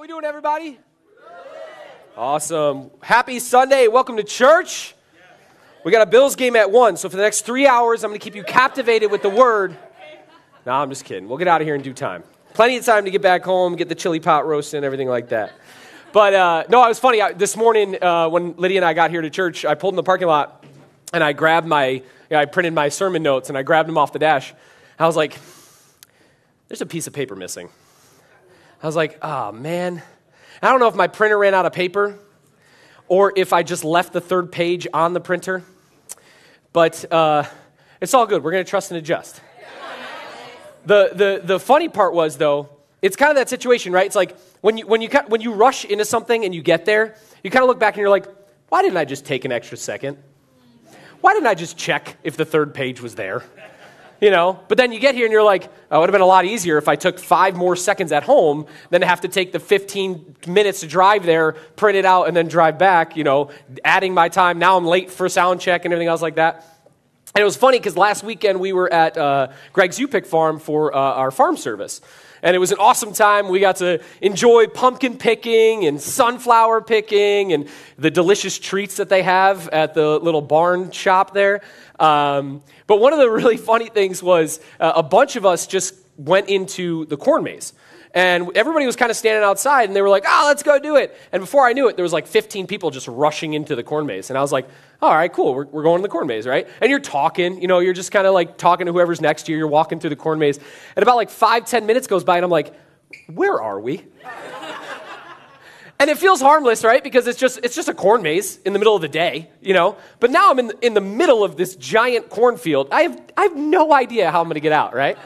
we doing, everybody? Awesome. Happy Sunday. Welcome to church. We got a Bills game at 1, so for the next 3 hours, I'm going to keep you captivated with the Word. No, I'm just kidding. We'll get out of here in due time. Plenty of time to get back home, get the chili pot roasted and everything like that. But, no, it was funny. This morning, when Lydia and I got here to church, I pulled in the parking lot, and I grabbed I printed my sermon notes, and I grabbed them off the dash. I was like, there's a piece of paper missing. I was like, oh, man. I don't know if my printer ran out of paper or if I just left the third page on the printer. But it's all good. We're going to trust and adjust. The funny part was, though, it's kind of that situation, right? It's like when you rush into something and you get there, you kind of look back and you're like, why didn't I just take an extra second? Why didn't I just check if the third page was there? You know, but then you get here and you're like, oh, it would have been a lot easier if I took 5 more seconds at home than to have to take the 15 minutes to drive there, print it out, and then drive back, you know, adding my time. Now I'm late for sound check and everything else like that. And it was funny because last weekend we were at Greg's U-Pick farm for our farm service. And it was an awesome time. We got to enjoy pumpkin picking and sunflower picking and the delicious treats that they have at the little barn shop there. But one of the really funny things was a bunch of us just went into the corn maze. And everybody was kind of standing outside, and they were like, oh, let's go do it. And before I knew it, there was like 15 people just rushing into the corn maze. And I was like, all right, cool, we're going to the corn maze, right? And you're talking, you know, you're just kind of like talking to whoever's next to you. You're walking through the corn maze. And about like 5-10 minutes goes by, and I'm like, where are we? And it feels harmless, right? Because it's just a corn maze in the middle of the day, you know? But now I'm in the middle of this giant cornfield. I have no idea how I'm going to get out, right?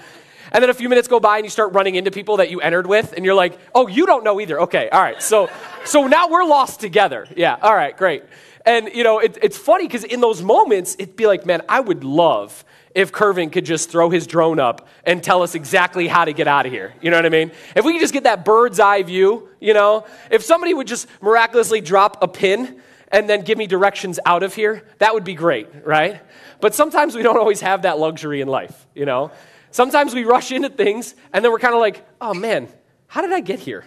And then a few minutes go by and you start running into people that you entered with, and you're like, oh, you don't know either. Okay, all right. So now we're lost together. Yeah, all right, great. And, you know, it's funny because in those moments, it'd be like, man, I would love if Kervin could just throw his drone up and tell us exactly how to get out of here. You know what I mean? If we could just get that bird's eye view, you know? If somebody would just miraculously drop a pin and then give me directions out of here, that would be great, right? But sometimes we don't always have that luxury in life, you know? Sometimes we rush into things, and then we're kind of like, oh, man, how did I get here?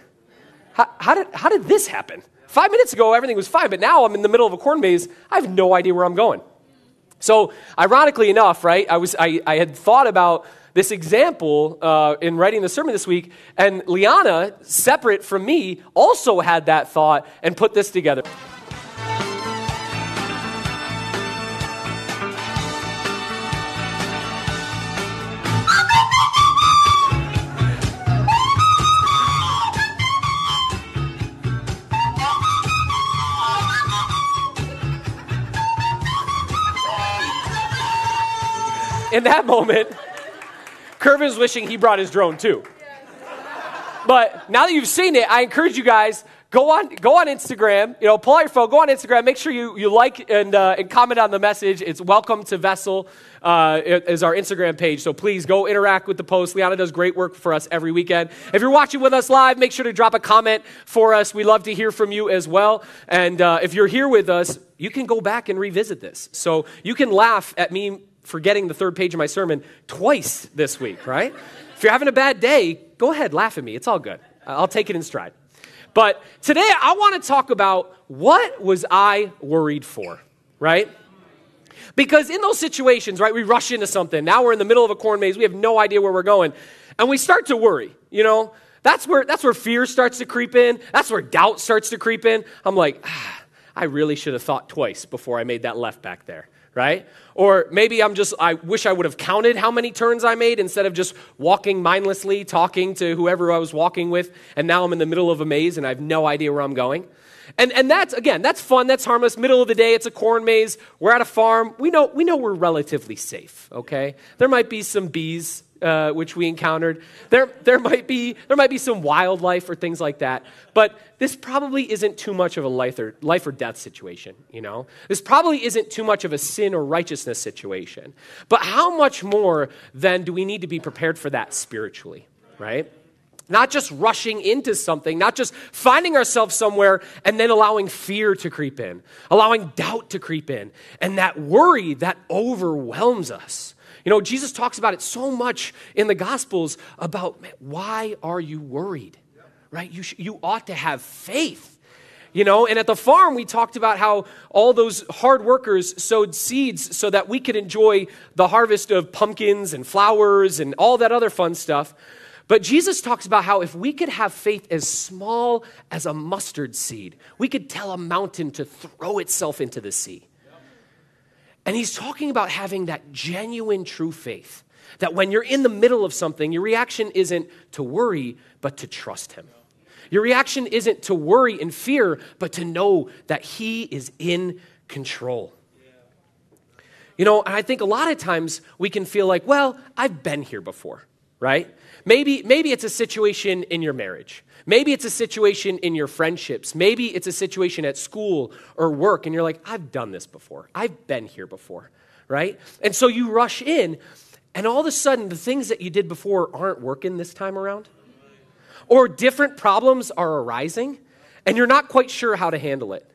How did this happen? 5 minutes ago, everything was fine, but now I'm in the middle of a corn maze. I have no idea where I'm going. So, ironically enough, right, I had thought about this example in writing the sermon this week, and Liana, separate from me, also had that thought and put this together. In that moment, Kervin's wishing he brought his drone too. But now that you've seen it, I encourage you guys, go on Instagram, you know, pull out your phone, go on Instagram, make sure you like and comment on the message. It's Welcome to Vessel is our Instagram page, so please go interact with the post. Liana does great work for us every weekend. If you're watching with us live, make sure to drop a comment for us. We love to hear from you as well. And if you're here with us, you can go back and revisit this. So you can laugh at me forgetting the third page of my sermon twice this week, right? If you're having a bad day, go ahead, laugh at me. It's all good. I'll take it in stride. But today I want to talk about what was I worried for, right? Because in those situations, right, we rush into something. Now we're in the middle of a corn maze. We have no idea where we're going. And we start to worry, you know? That's where fear starts to creep in. That's where doubt starts to creep in. I'm like, I really should have thought twice before I made that left back there. Right? Or maybe I wish I would have counted how many turns I made instead of just walking mindlessly, talking to whoever I was walking with, and now I'm in the middle of a maze and I have no idea where I'm going. And that's fun, that's harmless. Middle of the day, it's a corn maze. We're at a farm. We know we're relatively safe, okay? There might be some bees, which we encountered. There might be some wildlife or things like that. But this probably isn't too much of a life or death situation, you know? This probably isn't too much of a sin or righteousness situation. But how much more then do we need to be prepared for that spiritually, right? Not just rushing into something, not just finding ourselves somewhere and then allowing fear to creep in, allowing doubt to creep in, and that worry that overwhelms us. You know, Jesus talks about it so much in the Gospels about, man, why are you worried? right? You ought to have faith. And at the farm, we talked about how all those hard workers sowed seeds so that we could enjoy the harvest of pumpkins and flowers and all that other fun stuff. But Jesus talks about how if we could have faith as small as a mustard seed, we could tell a mountain to throw itself into the sea. And he's talking about having that genuine true faith, that when you're in the middle of something, your reaction isn't to worry, but to trust him. Your reaction isn't to worry and fear, but to know that he is in control. And I think a lot of times we can feel like, well, I've been here before, right? Maybe it's a situation in your marriage. Maybe it's a situation in your friendships. Maybe it's a situation at school or work, and you're like, I've done this before. I've been here before, right? And so you rush in, and all of a sudden, the things that you did before aren't working this time around. Or different problems are arising, and you're not quite sure how to handle it.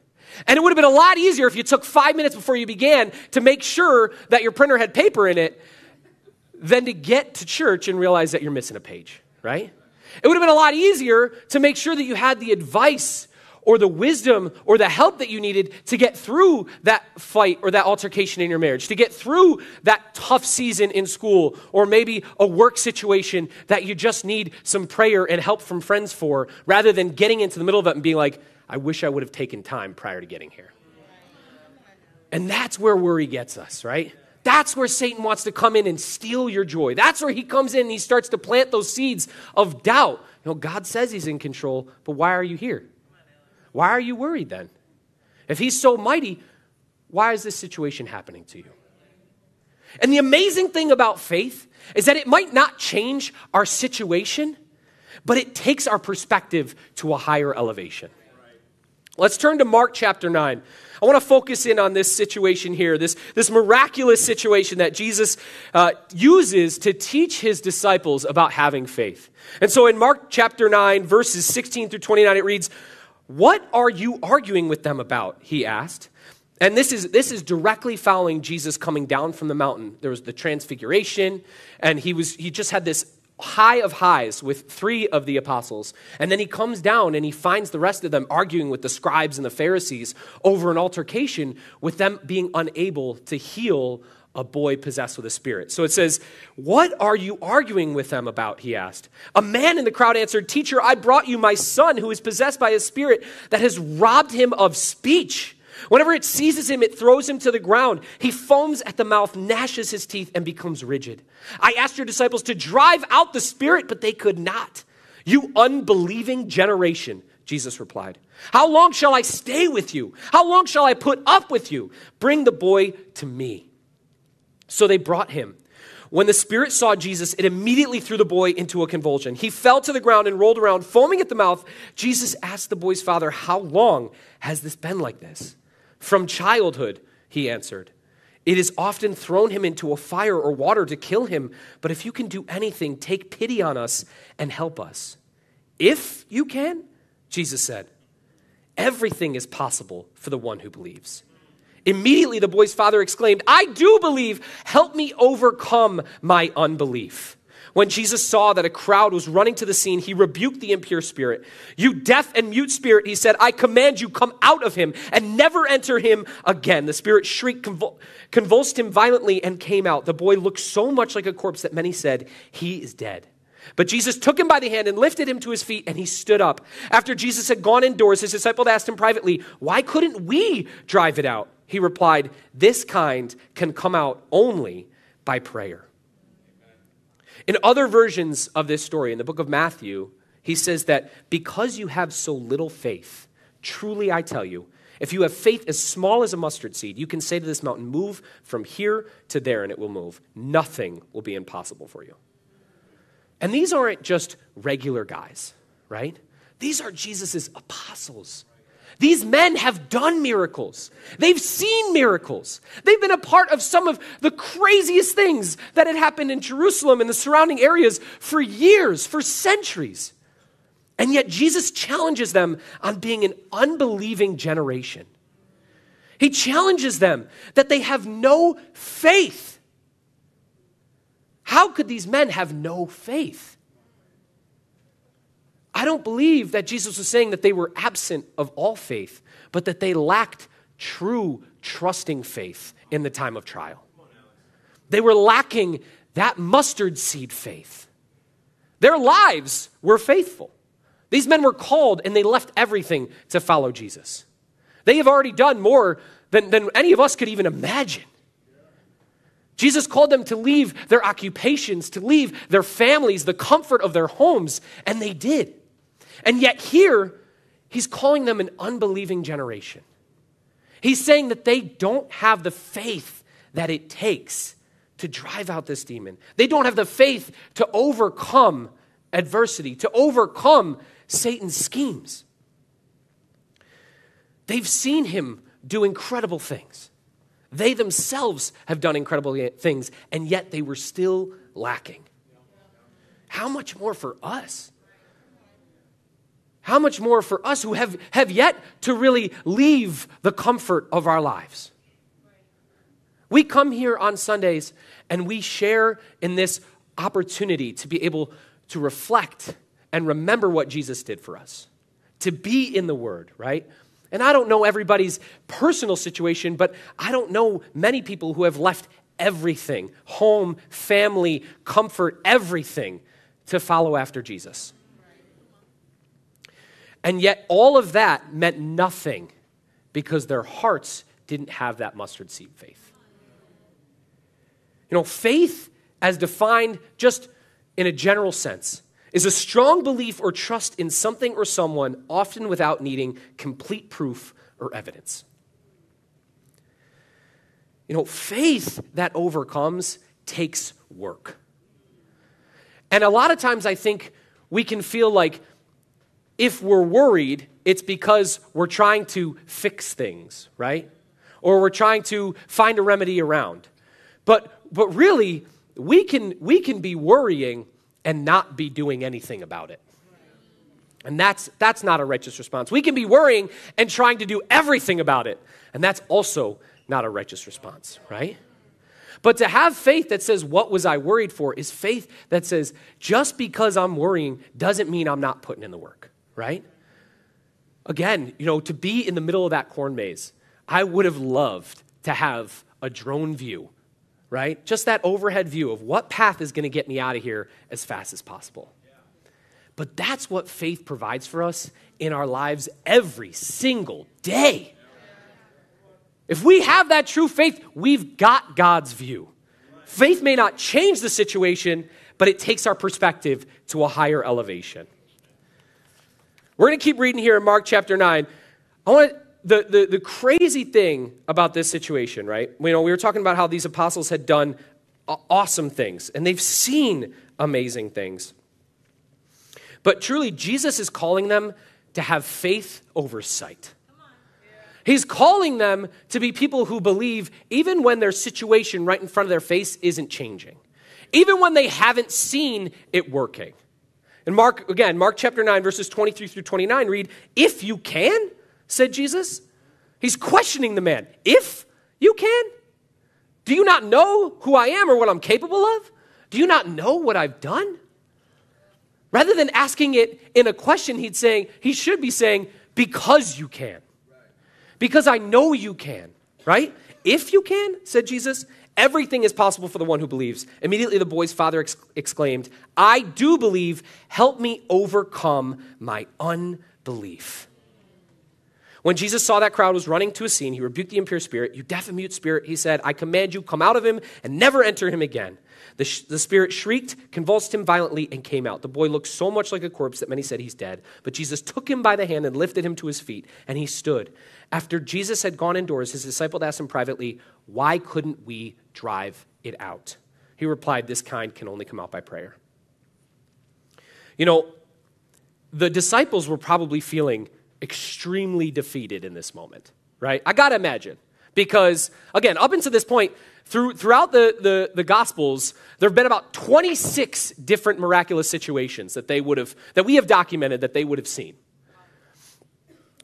And it would have been a lot easier if you took 5 minutes before you began to make sure that your printer had paper in it than to get to church and realize that you're missing a page, right? It would have been a lot easier to make sure that you had the advice or the wisdom or the help that you needed to get through that fight or that altercation in your marriage, to get through that tough season in school, or maybe a work situation that you just need some prayer and help from friends for, rather than getting into the middle of it and being like, I wish I would have taken time prior to getting here. And that's where worry gets us, right? That's where Satan wants to come in and steal your joy. That's where he comes in and he starts to plant those seeds of doubt. God says he's in control, but why are you here? Why are you worried then? If he's so mighty, why is this situation happening to you? And the amazing thing about faith is that it might not change our situation, but it takes our perspective to a higher elevation. Let's turn to Mark chapter 9. I want to focus in on this situation here, this miraculous situation that Jesus uses to teach his disciples about having faith. And so in Mark chapter 9, verses 16 through 29, it reads, "What are you arguing with them about?" he asked. And this is directly following Jesus coming down from the mountain. There was the transfiguration, and he just had this high of highs with 3 of the apostles. And then he comes down and he finds the rest of them arguing with the scribes and the Pharisees over an altercation with them being unable to heal a boy possessed with a spirit. So it says, "What are you arguing with them about?" he asked. A man in the crowd answered, "Teacher, I brought you my son who is possessed by a spirit that has robbed him of speech. Whenever it seizes him, it throws him to the ground. He foams at the mouth, gnashes his teeth, and becomes rigid. I asked your disciples to drive out the spirit, but they could not." "You unbelieving generation," Jesus replied. "How long shall I stay with you? How long shall I put up with you? Bring the boy to me." So they brought him. When the spirit saw Jesus, it immediately threw the boy into a convulsion. He fell to the ground and rolled around, foaming at the mouth. Jesus asked the boy's father, "How long has this been like this?" "From childhood," he answered. "It has often thrown him into a fire or water to kill him. But if you can do anything, take pity on us and help us." "If you can," Jesus said, "everything is possible for the one who believes." Immediately the boy's father exclaimed, "I do believe. Help me overcome my unbelief." When Jesus saw that a crowd was running to the scene, he rebuked the impure spirit. "You deaf and mute spirit," he said, "I command you, come out of him and never enter him again." The spirit shrieked, convulsed him violently, and came out. The boy looked so much like a corpse that many said, "He is dead." But Jesus took him by the hand and lifted him to his feet, and he stood up. After Jesus had gone indoors, his disciples asked him privately, "Why couldn't we drive it out?" He replied, "This kind can come out only by prayer." In other versions of this story, in the book of Matthew, he says that because you have so little faith, truly I tell you, if you have faith as small as a mustard seed, you can say to this mountain, "Move from here to there," and it will move. Nothing will be impossible for you. And these aren't just regular guys, right? These are Jesus's apostles. These men have done miracles. They've seen miracles. They've been a part of some of the craziest things that had happened in Jerusalem and the surrounding areas for years, for centuries. And yet Jesus challenges them on being an unbelieving generation. He challenges them that they have no faith. How could these men have no faith? I don't believe that Jesus was saying that they were absent of all faith, but that they lacked true trusting faith in the time of trial. They were lacking that mustard seed faith. Their lives were faithful. These men were called and they left everything to follow Jesus. They have already done more than any of us could even imagine. Jesus called them to leave their occupations, to leave their families, the comfort of their homes, and they did. And yet here, he's calling them an unbelieving generation. He's saying that they don't have the faith that it takes to drive out this demon. They don't have the faith to overcome adversity, to overcome Satan's schemes. They've seen him do incredible things. They themselves have done incredible things, and yet they were still lacking. How much more for us? How much more for us who have yet to really leave the comfort of our lives? We come here on Sundays and we share in this opportunity to be able to reflect and remember what Jesus did for us, to be in the Word, right? And I don't know everybody's personal situation, but I don't know many people who have left everything, home, family, comfort, everything to follow after Jesus. And yet all of that meant nothing because their hearts didn't have that mustard seed faith. You know, faith, as defined just in a general sense, is a strong belief or trust in something or someone, often without needing complete proof or evidence. You know, faith that overcomes takes work. And a lot of times I think we can feel like if we're worried, it's because we're trying to fix things, right? Or we're trying to find a remedy around. But really, we can be worrying and not be doing anything about it. And that's not a righteous response. We can be worrying and trying to do everything about it. And that's also not a righteous response, right? But to have faith that says, what was I worried for, is faith that says, just because I'm worrying doesn't mean I'm not putting in the work, right? Again, you know, to be in the middle of that corn maze, I would have loved to have a drone view, right? Just that overhead view of what path is going to get me out of here as fast as possible. But that's what faith provides for us in our lives every single day. If we have that true faith, we've got God's view. Faith may not change the situation, but it takes our perspective to a higher elevation. We're going to keep reading here in Mark chapter 9. The crazy thing about this situation, right? You know, we were talking about how these apostles had done awesome things, and they've seen amazing things. But truly, Jesus is calling them to have faith over sight. He's calling them to be people who believe even when their situation right in front of their face isn't changing. Even when they haven't seen it working. And Mark chapter 9, verses 23 through 29 read, "If you can," said Jesus. He's questioning the man. If you can? Do you not know who I am or what I'm capable of? Do you not know what I've done? Rather than asking it in a question, he should be saying, because you can. Because I know you can, right? If you can, said Jesus, everything is possible for the one who believes. Immediately the boy's father exclaimed, I do believe, help me overcome my unbelief. When Jesus saw that crowd was running to a scene, he rebuked the impure spirit. You deaf and mute spirit, he said, I command you, come out of him and never enter him again. The spirit shrieked, convulsed him violently, and came out. The boy looked so much like a corpse that many said he's dead. But Jesus took him by the hand and lifted him to his feet, and he stood. After Jesus had gone indoors, his disciple asked him privately, why couldn't we drive it out? He replied, this kind can only come out by prayer. You know, the disciples were probably feeling extremely defeated in this moment, right? I got to imagine. Because, again, up until this point, throughout the Gospels, there have been about 26 different miraculous situations that we have documented that they would have seen.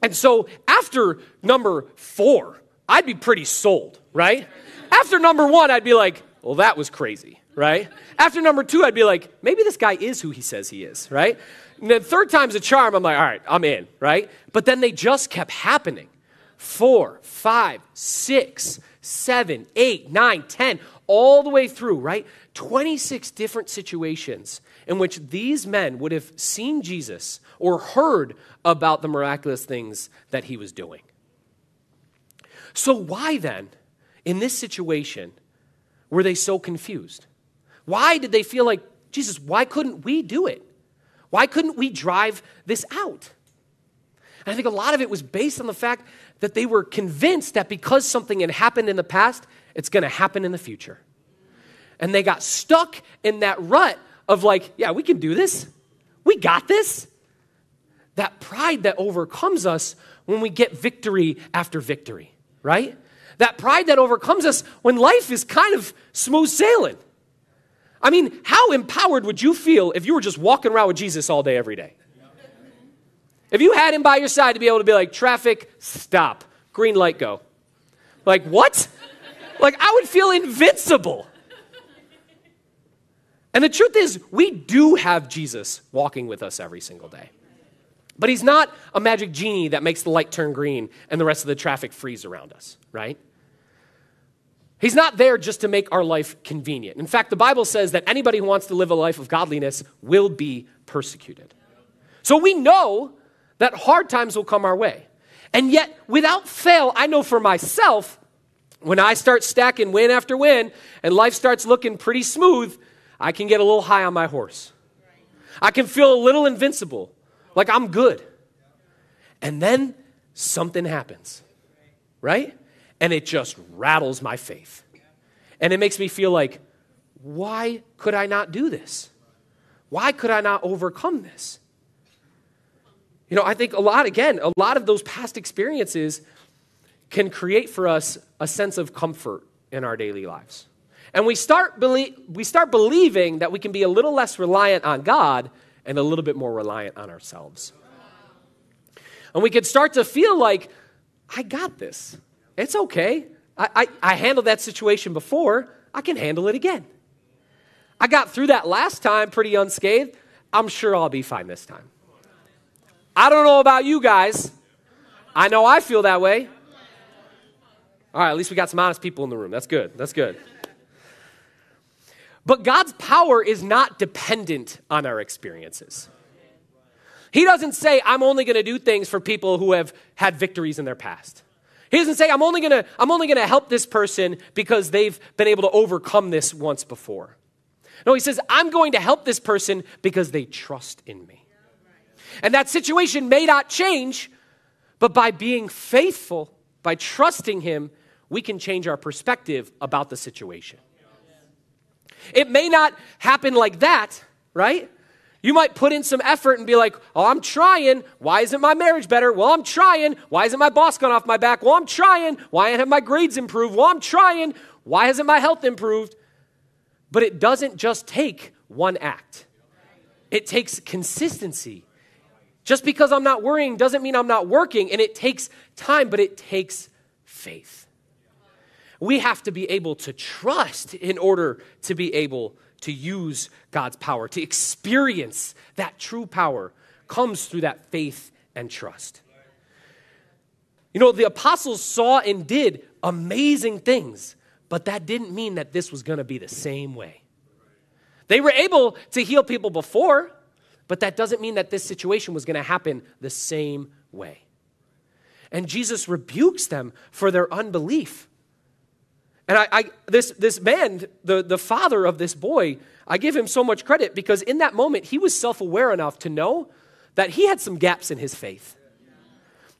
And so after number 4, I'd be pretty sold, right? After number 1, I'd be like, well, that was crazy, right? After number 2, I'd be like, maybe this guy is who he says he is, right? And then third time's a charm. I'm like, all right, I'm in, right? But then they just kept happening. 4, 5, 6, 7, 8, 9, 10, all the way through, right? 26 different situations in which these men would have seen Jesus or heard about the miraculous things that he was doing. So why then, in this situation, were they so confused? Why did they feel like, Jesus, why couldn't we do it? Why couldn't we drive this out? And I think a lot of it was based on the fact that they were convinced that because something had happened in the past, it's going to happen in the future. And they got stuck in that rut of like, yeah, we can do this. We got this. That pride that overcomes us when we get victory after victory, right? That pride that overcomes us when life is kind of smooth sailing. I mean, how empowered would you feel if you were just walking around with Jesus all day, every day? If you had him by your side to be able to be like, traffic, stop, green light, go. Like, what? Like, I would feel invincible. And the truth is, we do have Jesus walking with us every single day. But he's not a magic genie that makes the light turn green and the rest of the traffic freeze around us, right? He's not there just to make our life convenient. In fact, the Bible says that anybody who wants to live a life of godliness will be persecuted. So we know that hard times will come our way. And yet, without fail, I know for myself, when I start stacking win after win and life starts looking pretty smooth, I can get a little high on my horse. I can feel a little invincible, like I'm good. And then something happens, right? And it just rattles my faith. And it makes me feel like, why could I not do this? Why could I not overcome this? You know, I think a lot of those past experiences can create for us a sense of comfort in our daily lives. And we start believing that we can be a little less reliant on God and a little bit more reliant on ourselves. And we could start to feel like, I got this. It's okay. I handled that situation before. I can handle it again. I got through that last time pretty unscathed. I'm sure I'll be fine this time. I don't know about you guys. I know I feel that way. All right, at least we got some honest people in the room. That's good. That's good. But God's power is not dependent on our experiences. He doesn't say, I'm only going to do things for people who have had victories in their past. He doesn't say, I'm only going to help this person because they've been able to overcome this once before. No, he says, I'm going to help this person because they trust in me. And that situation may not change, but by being faithful, by trusting him, we can change our perspective about the situation. It may not happen like that, right? You might put in some effort and be like, oh, I'm trying. Why isn't my marriage better? Well, I'm trying. Why isn't my boss gone off my back? Well, I'm trying. Why haven't my grades improved? Well, I'm trying. Why hasn't my health improved? But it doesn't just take one act. It takes consistency. Just because I'm not worrying doesn't mean I'm not working, and it takes time, but it takes faith. We have to be able to trust in order to be able to use God's power. To experience that true power comes through that faith and trust. You know, the apostles saw and did amazing things, but that didn't mean that this was going to be the same way. They were able to heal people before, but that doesn't mean that this situation was going to happen the same way. And Jesus rebukes them for their unbelief. And this man, the father of this boy, I give him so much credit because in that moment, he was self-aware enough to know that he had some gaps in his faith,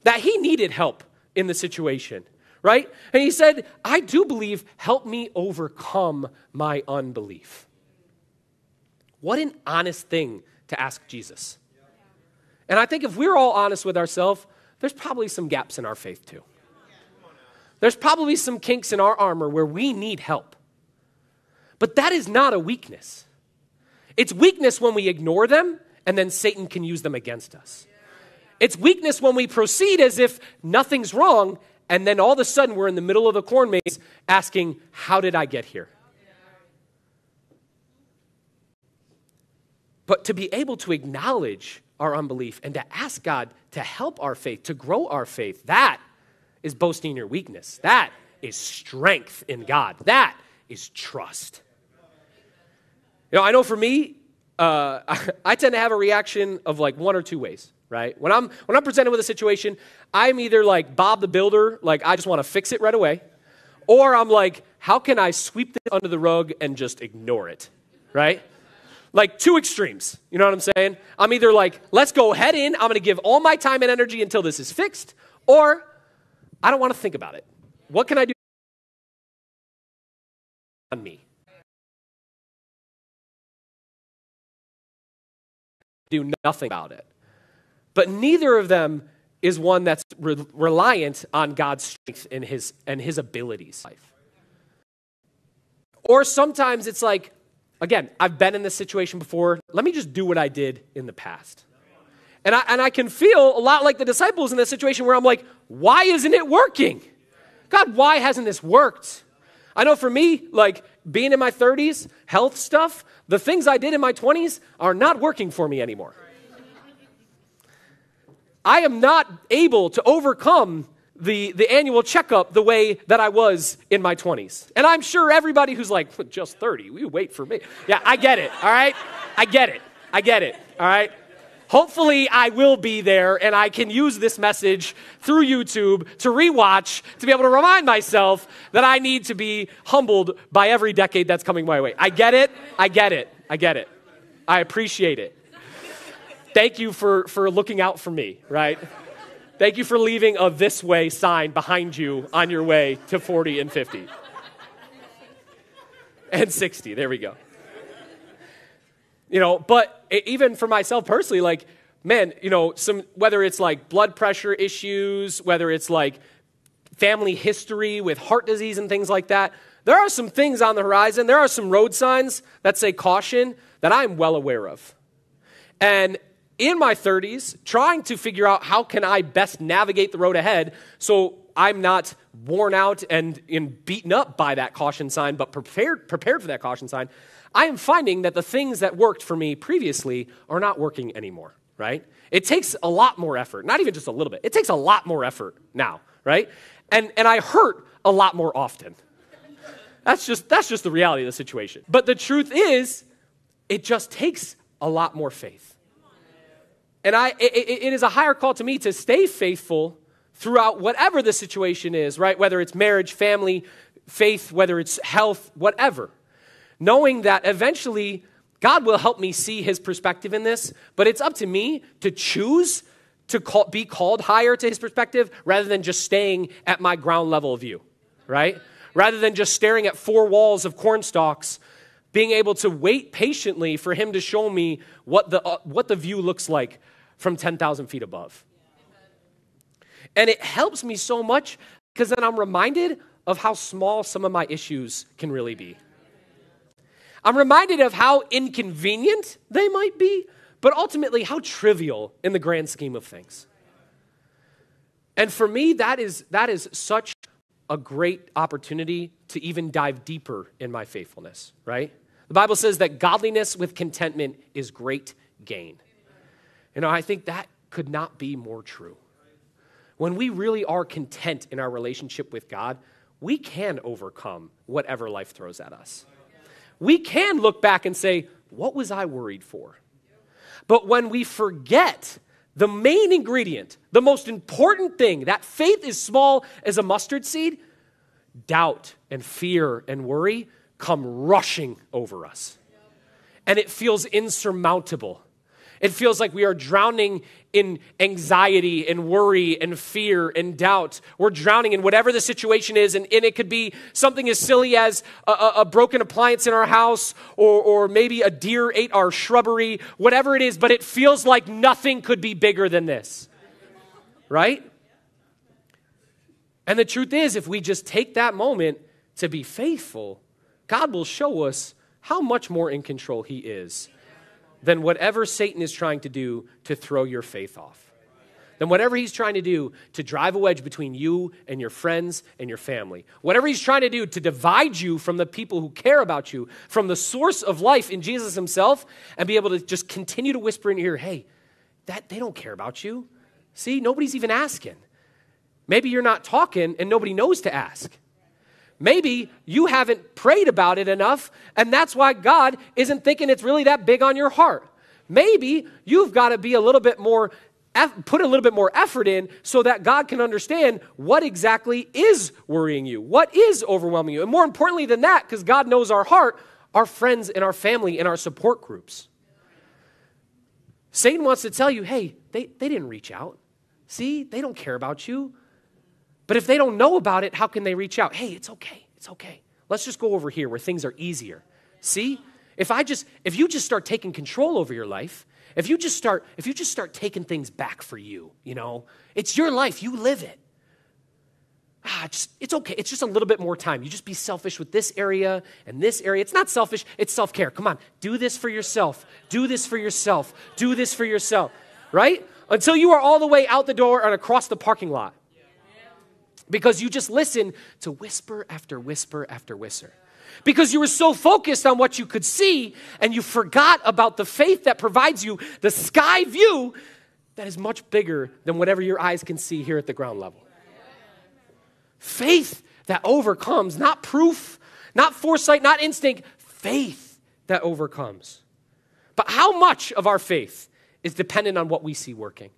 that he needed help in the situation, right? And he said, I do believe, help me overcome my unbelief. What an honest thing to ask Jesus. And I think if we're all honest with ourselves, there's probably some gaps in our faith too. There's probably some kinks in our armor where we need help. But that is not a weakness. It's weakness when we ignore them and then Satan can use them against us. It's weakness when we proceed as if nothing's wrong and then all of a sudden we're in the middle of the corn maze asking, how did I get here? But to be able to acknowledge our unbelief and to ask God to help our faith, to grow our faith, that is boasting your weakness. That is strength in God. That is trust. You know, I know for me, I tend to have a reaction of like one or two ways, right? When I'm presented with a situation, I'm either like Bob the Builder, like I just want to fix it right away, or I'm like, how can I sweep this under the rug and just ignore it, right? Like two extremes, you know what I'm saying? I'm either like, let's go head in, I'm going to give all my time and energy until this is fixed, or I don't want to think about it. What can I do on me? Do nothing about it. But neither of them is one that's reliant on God's strength and his abilities. Or sometimes it's like, again, I've been in this situation before. Let me just do what I did in the past. And I can feel a lot like the disciples in this situation where I'm like, why isn't it working? God, why hasn't this worked? I know for me, like being in my 30s, health stuff, the things I did in my 20s are not working for me anymore. I am not able to overcome the annual checkup the way that I was in my 20s. And I'm sure everybody who's like, just 30, you wait for me. Yeah, I get it, all right? I get it, all right? Hopefully I will be there and I can use this message through YouTube to rewatch, to be able to remind myself that I need to be humbled by every decade that's coming my way. I get it. I appreciate it. Thank you for looking out for me, right? Thank you for leaving a this way sign behind you on your way to 40 and 50. And 60, there we go. You know, but even for myself personally, like, man, you know, whether it's like blood pressure issues, whether it's like family history with heart disease and things like that, there are some things on the horizon. There are some road signs that say caution that I'm well aware of. And in my 30s, trying to figure out how can I best navigate the road ahead so I'm not worn out and beaten up by that caution sign, but prepared for that caution sign, I am finding that the things that worked for me previously are not working anymore, right? It takes a lot more effort, not even just a little bit. It takes a lot more effort now, right? And I hurt a lot more often. That's just the reality of the situation. But the truth is, it just takes a lot more faith. And it is a higher call to me to stay faithful throughout whatever the situation is, right? Whether it's marriage, family, faith, whether it's health, whatever. Knowing that eventually God will help me see his perspective in this, but it's up to me to choose to be called higher to his perspective rather than just staying at my ground level view, right? Rather than just staring at four walls of corn stalks, being able to wait patiently for him to show me what the view looks like from 10,000 feet above. And it helps me so much because then I'm reminded of how small some of my issues can really be. I'm reminded of how inconvenient they might be, but ultimately how trivial in the grand scheme of things. And for me, that is such a great opportunity to even dive deeper in my faithfulness, right? The Bible says that godliness with contentment is great gain. You know, I think that could not be more true. When we really are content in our relationship with God, we can overcome whatever life throws at us. We can look back and say, what was I worried for? But when we forget the main ingredient, the most important thing, that faith is small as a mustard seed, doubt and fear and worry come rushing over us. And it feels insurmountable. It feels like we are drowning in anxiety and worry and fear and doubt. We're drowning in whatever the situation is, and it could be something as silly as a broken appliance in our house, or maybe a deer ate our shrubbery, whatever it is, but it feels like nothing could be bigger than this, right? And the truth is, if we just take that moment to be faithful, God will show us how much more in control he is than whatever Satan is trying to do to throw your faith off. than whatever he's trying to do to drive a wedge between you and your friends and your family. Whatever he's trying to do to divide you from the people who care about you, from the source of life in Jesus himself, and be able to just continue to whisper in your ear, hey, they don't care about you. See, nobody's even asking. Maybe you're not talking and nobody knows to ask. Maybe you haven't prayed about it enough, and that's why God isn't thinking it's really that big on your heart. Maybe you've got to be a little bit more, put a little bit more effort in so that God can understand what exactly is worrying you, what is overwhelming you. And more importantly than that, because God knows our heart, our friends and our family and our support groups. Satan wants to tell you, hey, they didn't reach out. See, they don't care about you. But if they don't know about it, how can they reach out? Hey, it's okay. It's okay. Let's just go over here where things are easier. See, if you just start taking control over your life, if you just start taking things back for you, it's your life. You live it. It's okay. It's just a little bit more time. You just be selfish with this area and this area. It's not selfish. It's self-care. Come on. Do this for yourself. Do this for yourself. Do this for yourself. Right? Until you are all the way out the door and across the parking lot. Because you just listen to whisper after whisper after whisper. Because you were so focused on what you could see and you forgot about the faith that provides you the sky view that is much bigger than whatever your eyes can see here at the ground level. Faith that overcomes, not proof, not foresight, not instinct, faith that overcomes. But how much of our faith is dependent on what we see working?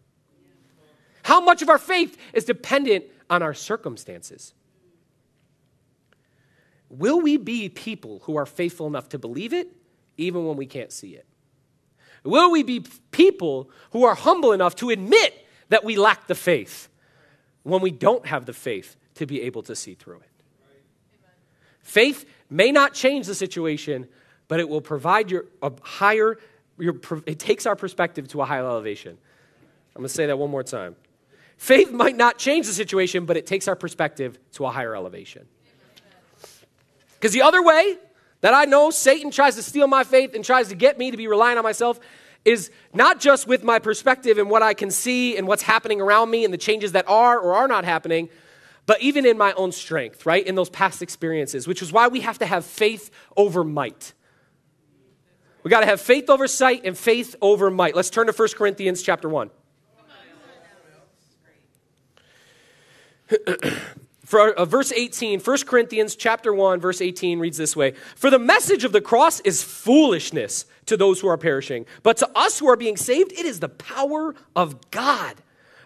How much of our faith is dependent on our circumstances? Will we be people who are faithful enough to believe it even when we can't see it? Will we be people who are humble enough to admit that we lack the faith when we don't have the faith to be able to see through it? Faith may not change the situation, but it will provide it takes our perspective to a higher elevation. I'm going to say that one more time. Faith might not change the situation, but it takes our perspective to a higher elevation. Because the other way that I know Satan tries to steal my faith and tries to get me to be relying on myself is not just with my perspective and what I can see and what's happening around me and the changes that are or are not happening, but even in my own strength, right? In those past experiences, which is why we have to have faith over might. We got to have faith over sight and faith over might. Let's turn to 1 Corinthians chapter 1. For verse 18, 1 Corinthians chapter 1, verse 18 reads this way. For the message of the cross is foolishness to those who are perishing, but to us who are being saved, it is the power of God.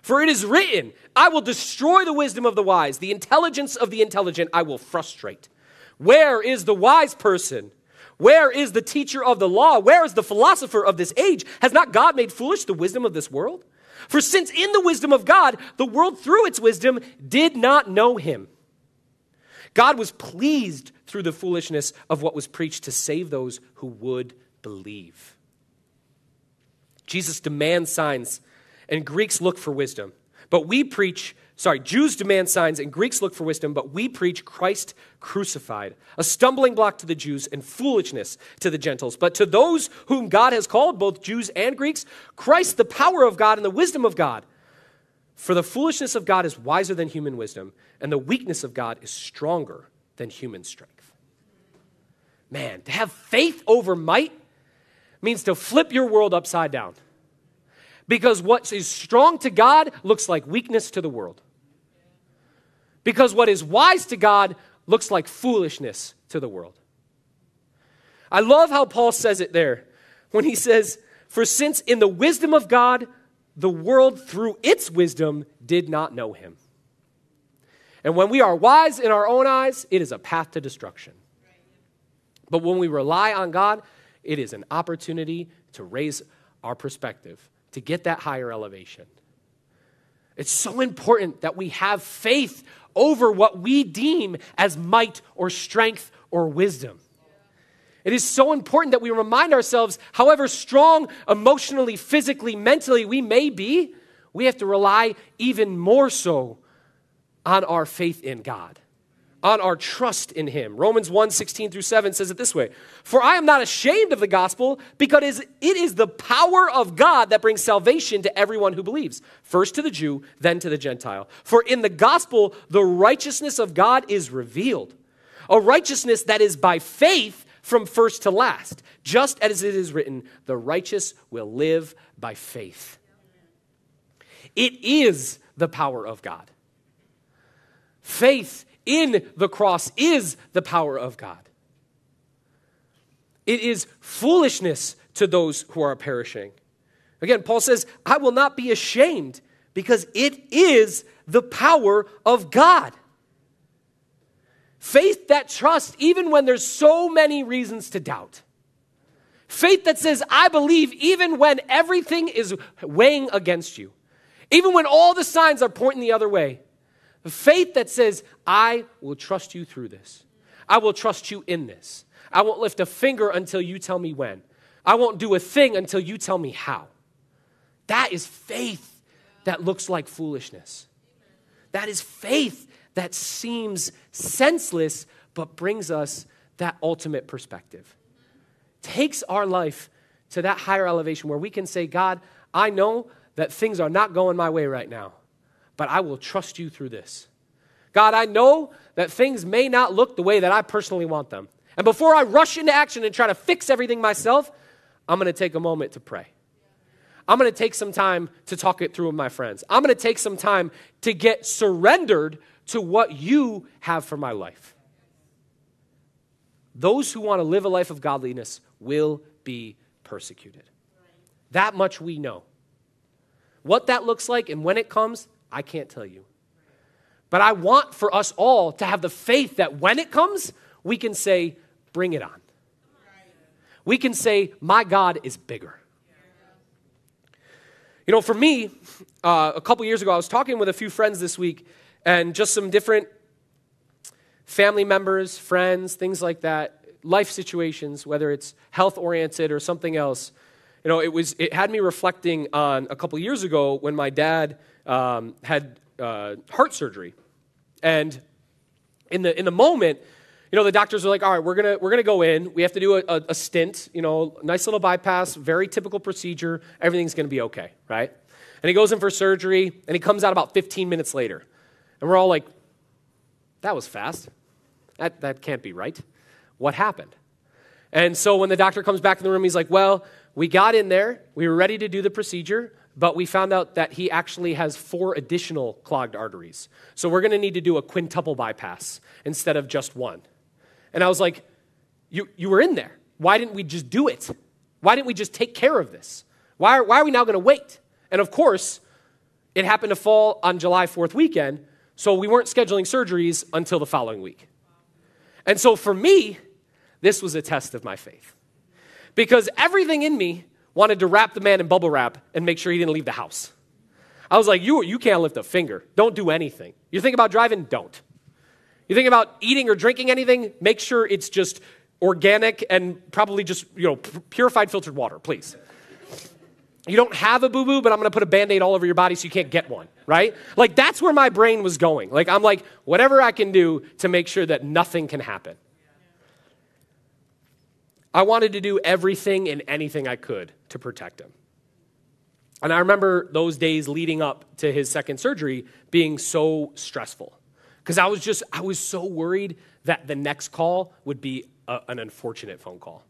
For it is written, I will destroy the wisdom of the wise, the intelligence of the intelligent I will frustrate. Where is the wise person? Where is the teacher of the law? Where is the philosopher of this age? Has not God made foolish the wisdom of this world? For since in the wisdom of God, the world through its wisdom did not know him. God was pleased through the foolishness of what was preached to save those who would believe. Jesus demands signs, and Greeks look for wisdom. Jews demand signs and Greeks look for wisdom, but we preach Christ crucified, a stumbling block to the Jews and foolishness to the Gentiles. But to those whom God has called, both Jews and Greeks, Christ, the power of God and the wisdom of God. For the foolishness of God is wiser than human wisdom, and the weakness of God is stronger than human strength. Man, to have faith over might means to flip your world upside down. Because what is strong to God looks like weakness to the world. Because what is wise to God looks like foolishness to the world. I love how Paul says it there when he says, for since in the wisdom of God, the world through its wisdom did not know him. And when we are wise in our own eyes, it is a path to destruction. But when we rely on God, it is an opportunity to raise our perspective, to get that higher elevation. It's so important that we have faith over what we deem as might or strength or wisdom. It is so important that we remind ourselves, however strong emotionally, physically, mentally we may be, we have to rely even more so on our faith in God, on our trust in him. Romans 1:16-7 says it this way, "For I am not ashamed of the gospel, because it is the power of God that brings salvation to everyone who believes, first to the Jew, then to the Gentile. For in the gospel, the righteousness of God is revealed, a righteousness that is by faith from first to last, just as it is written, the righteous will live by faith." It is the power of God. Faith in the cross is the power of God. It is foolishness to those who are perishing. Again, Paul says, I will not be ashamed because it is the power of God. Faith that trusts even when there's so many reasons to doubt. Faith that says, I believe even when everything is weighing against you. Even when all the signs are pointing the other way. Faith that says, I will trust you through this. I will trust you in this. I won't lift a finger until you tell me when. I won't do a thing until you tell me how. That is faith that looks like foolishness. That is faith that seems senseless but brings us that ultimate perspective. Takes our life to that higher elevation where we can say, God, I know that things are not going my way right now, but I will trust you through this. God, I know that things may not look the way that I personally want them. And before I rush into action and try to fix everything myself, I'm going to take a moment to pray. I'm going to take some time to talk it through with my friends. I'm going to take some time to get surrendered to what you have for my life. Those who want to live a life of godliness will be persecuted. That much we know. What that looks like and when it comes, I can't tell you. But I want for us all to have the faith that when it comes, we can say, bring it on. We can say, my God is bigger. You know, for me, a couple years ago, I was talking with a few friends this week and just some different family members, friends, things like that, life situations, whether it's health-oriented or something else. You know, it had me reflecting on a couple years ago when my dad had heart surgery, and in the moment, you know, the doctors were like, "All right, we're gonna go in. We have to do a stint. You know, nice little bypass, very typical procedure. Everything's gonna be okay, right?" And he goes in for surgery, and he comes out about 15 minutes later, and we're all like, "That was fast. That can't be right. What happened?" And so when the doctor comes back in the room, he's like, "Well, we got in there. We were ready to do the procedure, but we found out that he actually has 4 additional clogged arteries. So we're going to need to do a quintuple bypass instead of just one." And I was like, you were in there. Why didn't we just do it? Why didn't we just take care of this? Why are we now going to wait? And of course, it happened to fall on July 4th weekend, so we weren't scheduling surgeries until the following week. And so for me, this was a test of my faith. Because everything in me wanted to wrap the man in bubble wrap and make sure he didn't leave the house. I was like, you can't lift a finger. Don't do anything. You think about driving? Don't. You think about eating or drinking anything? Make sure it's just organic and probably just, purified filtered water, please. You don't have a boo-boo, but I'm going to put a Band-Aid all over your body so you can't get one, right? Like, that's where my brain was going. Like, I'm like, whatever I can do to make sure that nothing can happen. I wanted to do everything and anything I could to protect him. And I remember those days leading up to his second surgery being so stressful. Because I was so worried that the next call would be an unfortunate phone call.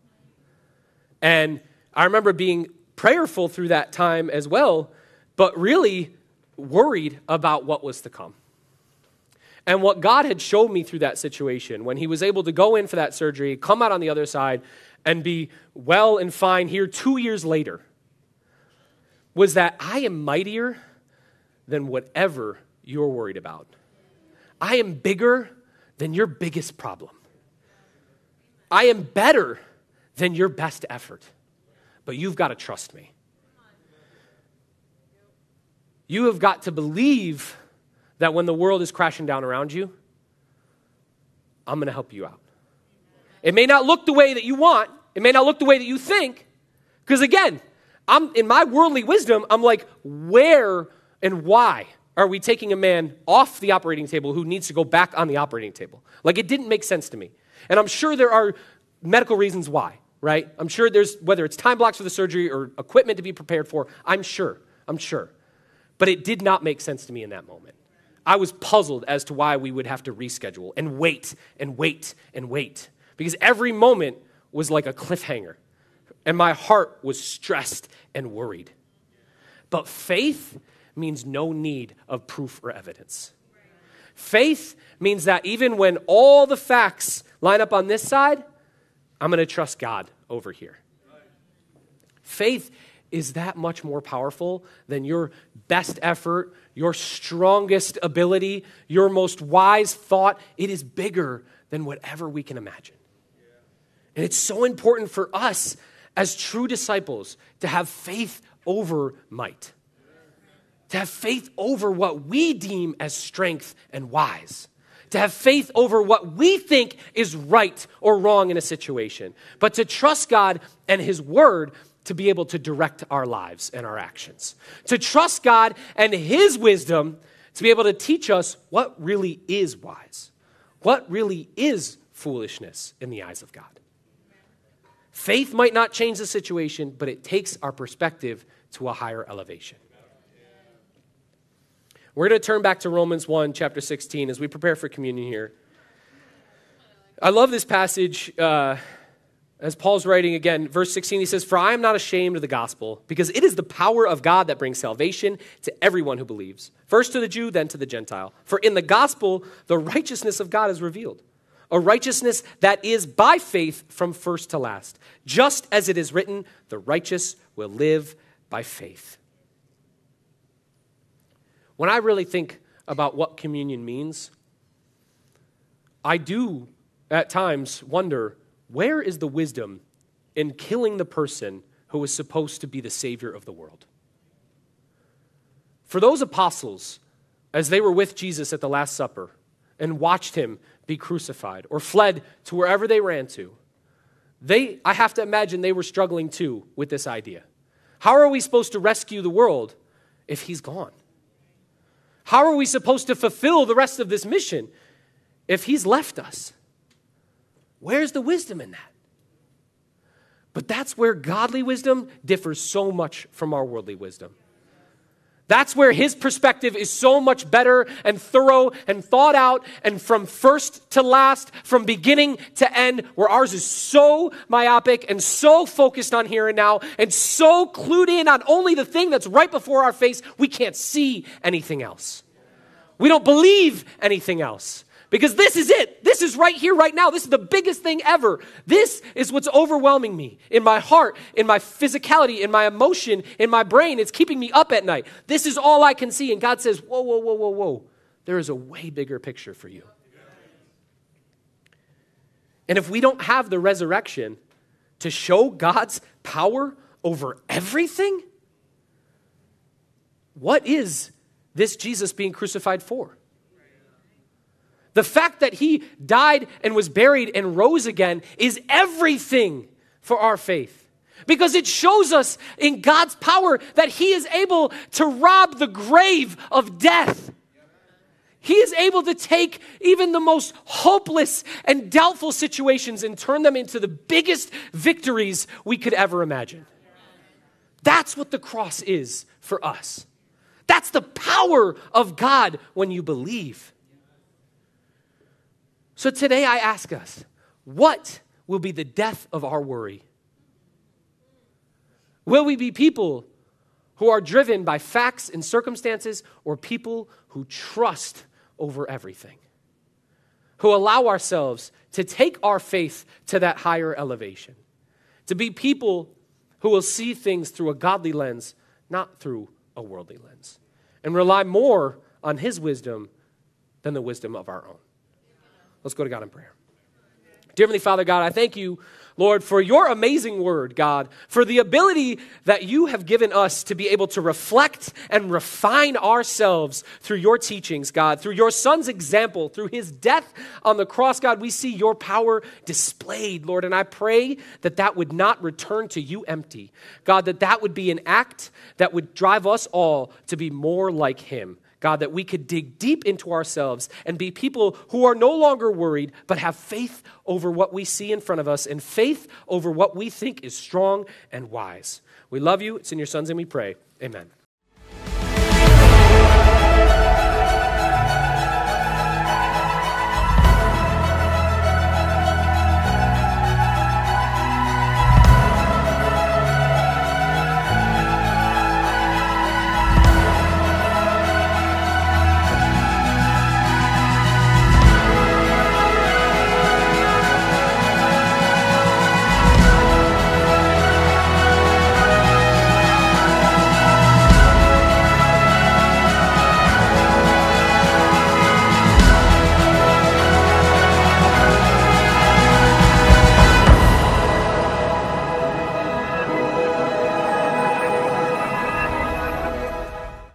And I remember being prayerful through that time as well, but really worried about what was to come. And what God had showed me through that situation, when he was able to go in for that surgery, come out on the other side, and be well and fine here 2 years later, was that I am mightier than whatever you're worried about. I am bigger than your biggest problem. I am better than your best effort. But you've got to trust me. You have got to believe that when the world is crashing down around you, I'm going to help you out. It may not look the way that you want. It may not look the way that you think. Because again, in my worldly wisdom, I'm like, where and why are we taking a man off the operating table who needs to go back on the operating table? Like, it didn't make sense to me. And I'm sure there are medical reasons why, right? I'm sure there's, whether it's time blocks for the surgery or equipment to be prepared for, I'm sure. But it did not make sense to me in that moment. I was puzzled as to why we would have to reschedule and wait and wait and wait. Because every moment was like a cliffhanger. And my heart was stressed and worried. But faith means no need of proof or evidence. Faith means that even when all the facts line up on this side, I'm going to trust God over here. Faith is that much more powerful than your best effort, your strongest ability, your most wise thought. It is bigger than whatever we can imagine. And it's so important for us as true disciples to have faith over might, to have faith over what we deem as strength and wise, to have faith over what we think is right or wrong in a situation, but to trust God and his word to be able to direct our lives and our actions, to trust God and his wisdom to be able to teach us what really is wise, what really is foolishness in the eyes of God. Faith might not change the situation, but it takes our perspective to a higher elevation. We're going to turn back to Romans 1, chapter 16, as we prepare for communion here. I love this passage as Paul's writing again. Verse 16, he says, "For I am not ashamed of the gospel, because it is the power of God that brings salvation to everyone who believes, first to the Jew, then to the Gentile. For in the gospel, the righteousness of God is revealed, a righteousness that is by faith from first to last. Just as it is written, the righteous will live by faith." When I really think about what communion means, I do at times wonder, where is the wisdom in killing the person who was supposed to be the Savior of the world? For those apostles, as they were with Jesus at the Last Supper and watched him be crucified or fled to wherever they ran to, I have to imagine they were struggling too with this idea. How are we supposed to rescue the world if he's gone? How are we supposed to fulfill the rest of this mission if he's left us? Where's the wisdom in that? But that's where godly wisdom differs so much from our worldly wisdom. That's where his perspective is so much better and thorough and thought out and from first to last, from beginning to end, where ours is so myopic and so focused on here and now and so clued in on only the thing that's right before our face, we can't see anything else. We don't believe anything else. Because this is it. This is right here, right now. This is the biggest thing ever. This is what's overwhelming me in my heart, in my physicality, in my emotion, in my brain. It's keeping me up at night. This is all I can see. And God says, whoa, whoa, whoa, whoa, whoa. There is a way bigger picture for you. And if we don't have the resurrection to show God's power over everything, what is this Jesus being crucified for? The fact that he died and was buried and rose again is everything for our faith. Because it shows us in God's power that he is able to rob the grave of death. He is able to take even the most hopeless and doubtful situations and turn them into the biggest victories we could ever imagine. That's what the cross is for us. That's the power of God when you believe. So today I ask us, what will be the death of our worry? Will we be people who are driven by facts and circumstances, or people who trust over everything? Who allow ourselves to take our faith to that higher elevation? To be people who will see things through a godly lens, not through a worldly lens, and rely more on his wisdom than the wisdom of our own. Let's go to God in prayer. Dear Heavenly Father, God, I thank you, Lord, for your amazing word, God, for the ability that you have given us to be able to reflect and refine ourselves through your teachings, God, through your son's example, through his death on the cross, God, we see your power displayed, Lord, and I pray that that would not return to you empty. God, that would be an act that would drive us all to be more like him. God, that we could dig deep into ourselves and be people who are no longer worried, but have faith over what we see in front of us and faith over what we think is strong and wise. We love you. It's in your son's name we pray. Amen.